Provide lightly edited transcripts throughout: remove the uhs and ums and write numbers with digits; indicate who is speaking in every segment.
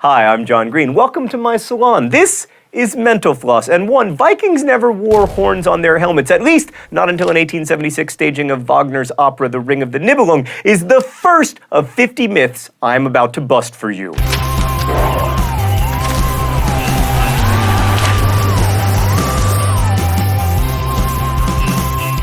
Speaker 1: Hi, I'm John Green. Welcome to my salon. This is Mental Floss, and one, Vikings never wore horns on their helmets, at least not until an 1876 staging of Wagner's opera The Ring of the Nibelung, is the first of 50 myths I'm about to bust for you.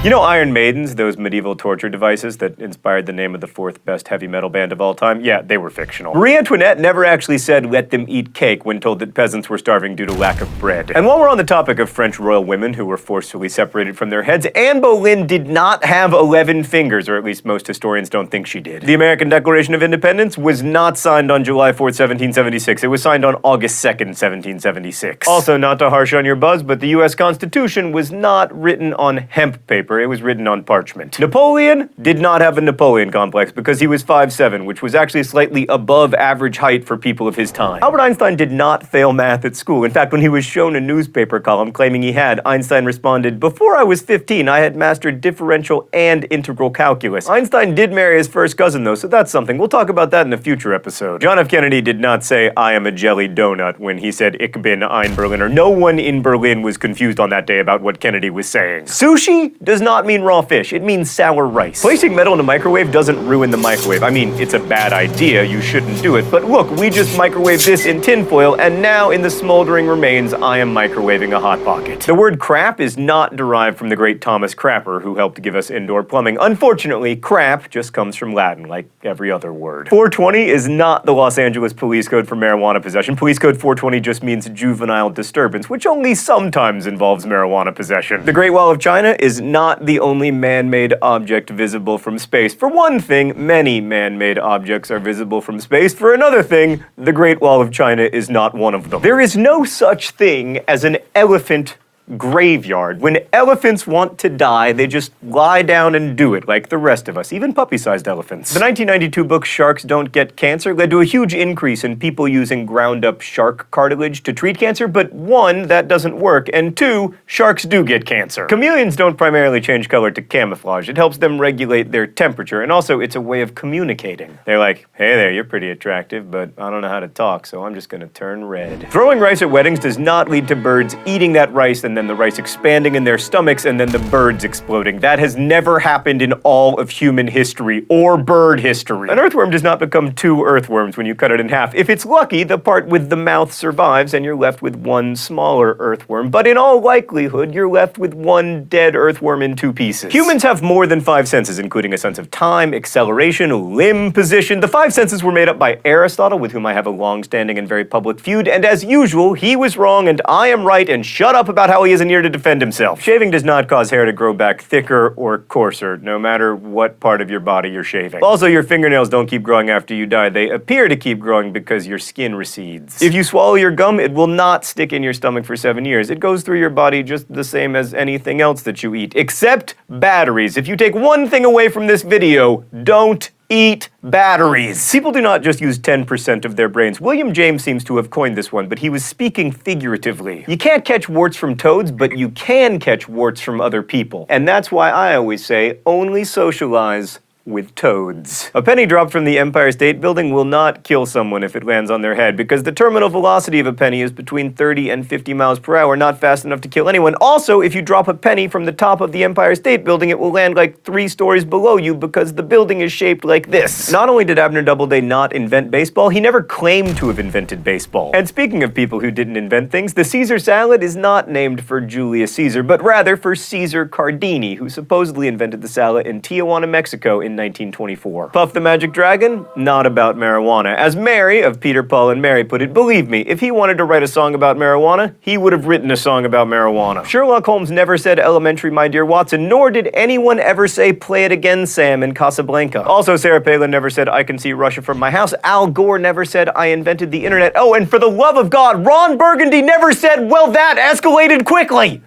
Speaker 1: You know Iron Maidens, those medieval torture devices that inspired the name of the fourth best heavy metal band of all time? Yeah, they were fictional. Marie Antoinette never actually said, "Let them eat cake," when told that peasants were starving due to lack of bread. And while we're on the topic of French royal women who were forcefully separated from their heads, Anne Boleyn did not have 11 fingers, or at least most historians don't think she did. The American Declaration of Independence was not signed on July 4th, 1776. It was signed on August 2nd, 1776. Also, not to harsh on your buzz, but the US Constitution was not written on hemp paper. It was written on parchment. Napoleon did not have a Napoleon complex because he was 5'7", which was actually slightly above average height for people of his time. Albert Einstein did not fail math at school. In fact, when he was shown a newspaper column claiming he had, Einstein responded, "Before I was 15, I had mastered differential and integral calculus." Einstein did marry his first cousin, though, so that's something. We'll talk about that in a future episode. John F. Kennedy did not say, "I am a jelly donut," when he said, "Ich bin ein Berliner." No one in Berlin was confused on that day about what Kennedy was saying. Sushi does not mean raw fish, it means sour rice. Placing metal in a microwave doesn't ruin the microwave. I mean, it's a bad idea, you shouldn't do it, but look, we just microwaved this in tinfoil, and now in the smoldering remains, I am microwaving a Hot Pocket. The word crap is not derived from the great Thomas Crapper, who helped give us indoor plumbing. Unfortunately, crap just comes from Latin, like every other word. 420 is not the Los Angeles police code for marijuana possession. Police code 420 just means juvenile disturbance, which only sometimes involves marijuana possession. The Great Wall of China is not the only man-made object visible from space. For one thing, many man-made objects are visible from space. For another thing, the Great Wall of China is not one of them. There is no such thing as an elephant graveyard. When elephants want to die, they just lie down and do it, like the rest of us, even puppy-sized elephants. The 1992 book Sharks Don't Get Cancer led to a huge increase in people using ground-up shark cartilage to treat cancer, but one, that doesn't work, and two, sharks do get cancer. Chameleons don't primarily change color to camouflage. It helps them regulate their temperature, and also it's a way of communicating. They're like, "Hey there, you're pretty attractive, but I don't know how to talk, so I'm just gonna turn red." Throwing rice at weddings does not lead to birds eating that rice and then the rice expanding in their stomachs and then the birds exploding. That has never happened in all of human history or bird history. An earthworm does not become two earthworms when you cut it in half. If it's lucky, the part with the mouth survives and you're left with one smaller earthworm, but in all likelihood, you're left with one dead earthworm in two pieces. Humans have more than 5 senses, including a sense of time, acceleration, limb position. The 5 senses were made up by Aristotle, with whom I have a long-standing and very public feud, and as usual, he was wrong and I am right, and shut up about how he isn't here to defend himself. Shaving does not cause hair to grow back thicker or coarser, no matter what part of your body you're shaving. Also, your fingernails don't keep growing after you die. They appear to keep growing because your skin recedes. If you swallow your gum, it will not stick in your stomach for 7 years. It goes through your body just the same as anything else that you eat, except batteries. If you take one thing away from this video, don't eat batteries. People do not just use 10% of their brains. William James seems to have coined this one, but he was speaking figuratively. You can't catch warts from toads, but you can catch warts from other people. And that's why I always say, only socialize with toads. A penny dropped from the Empire State Building will not kill someone if it lands on their head, because the terminal velocity of a penny is between 30 and 50 miles per hour, not fast enough to kill anyone. Also, if you drop a penny from the top of the Empire State Building, it will land like 3 stories below you because the building is shaped like this. Not only did Abner Doubleday not invent baseball, he never claimed to have invented baseball. And speaking of people who didn't invent things, the Caesar salad is not named for Julius Caesar, but rather for Caesar Cardini, who supposedly invented the salad in Tijuana, Mexico in 1924. Puff the Magic Dragon? Not about marijuana. As Mary of Peter, Paul, and Mary put it, believe me, if he wanted to write a song about marijuana, he would have written a song about marijuana. Sherlock Holmes never said elementary, my dear Watson, nor did anyone ever say play it again, Sam, in Casablanca. Also, Sarah Palin never said I can see Russia from my house. Al Gore never said I invented the internet. Oh, and for the love of God, Ron Burgundy never said, well, that escalated quickly.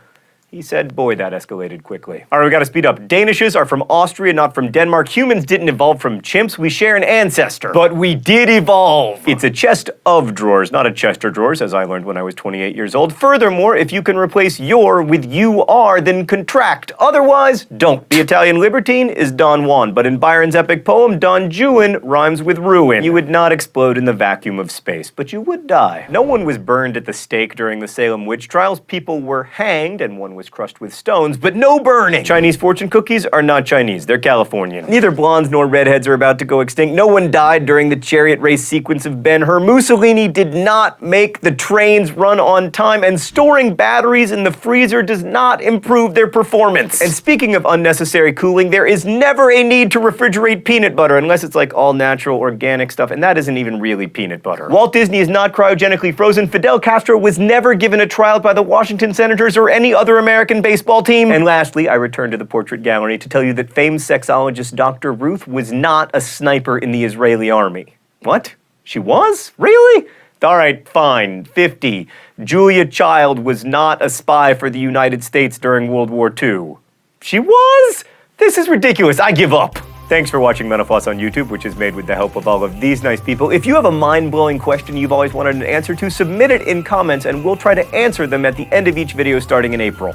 Speaker 1: He said, boy, that escalated quickly. All right, we gotta speed up. Danishes are from Austria, not from Denmark. Humans didn't evolve from chimps. We share an ancestor. But we did evolve. It's a chest of drawers, not a chest of drawers, as I learned when I was 28 years old. Furthermore, if you can replace your with you are, then contract. Otherwise, don't. The Italian libertine is Don Juan, but in Byron's epic poem, Don Juan rhymes with ruin. You would not explode in the vacuum of space, but you would die. No one was burned at the stake during the Salem witch trials. People were hanged, and one was crushed with stones, but no burning. Chinese fortune cookies are not Chinese, they're Californian. Neither blondes nor redheads are about to go extinct. No one died during the chariot race sequence of Ben-Hur. Mussolini did not make the trains run on time, and storing batteries in the freezer does not improve their performance. And speaking of unnecessary cooling, there is never a need to refrigerate peanut butter unless it's like all natural organic stuff, and that isn't even really peanut butter. Walt Disney is not cryogenically frozen. Fidel Castro was never given a tryout by the Washington Senators or any other American baseball team. And lastly, I return to the portrait gallery to tell you that famed sexologist Dr. Ruth was not a sniper in the Israeli army. What? She was? Really? All right, fine. 50. Julia Child was not a spy for the United States during World War II. She was? This is ridiculous. I give up. Thanks for watching Menopause on YouTube, which is made with the help of all of these nice people. If you have a mind-blowing question you've always wanted an answer to, submit it in comments and we'll try to answer them at the end of each video starting in April.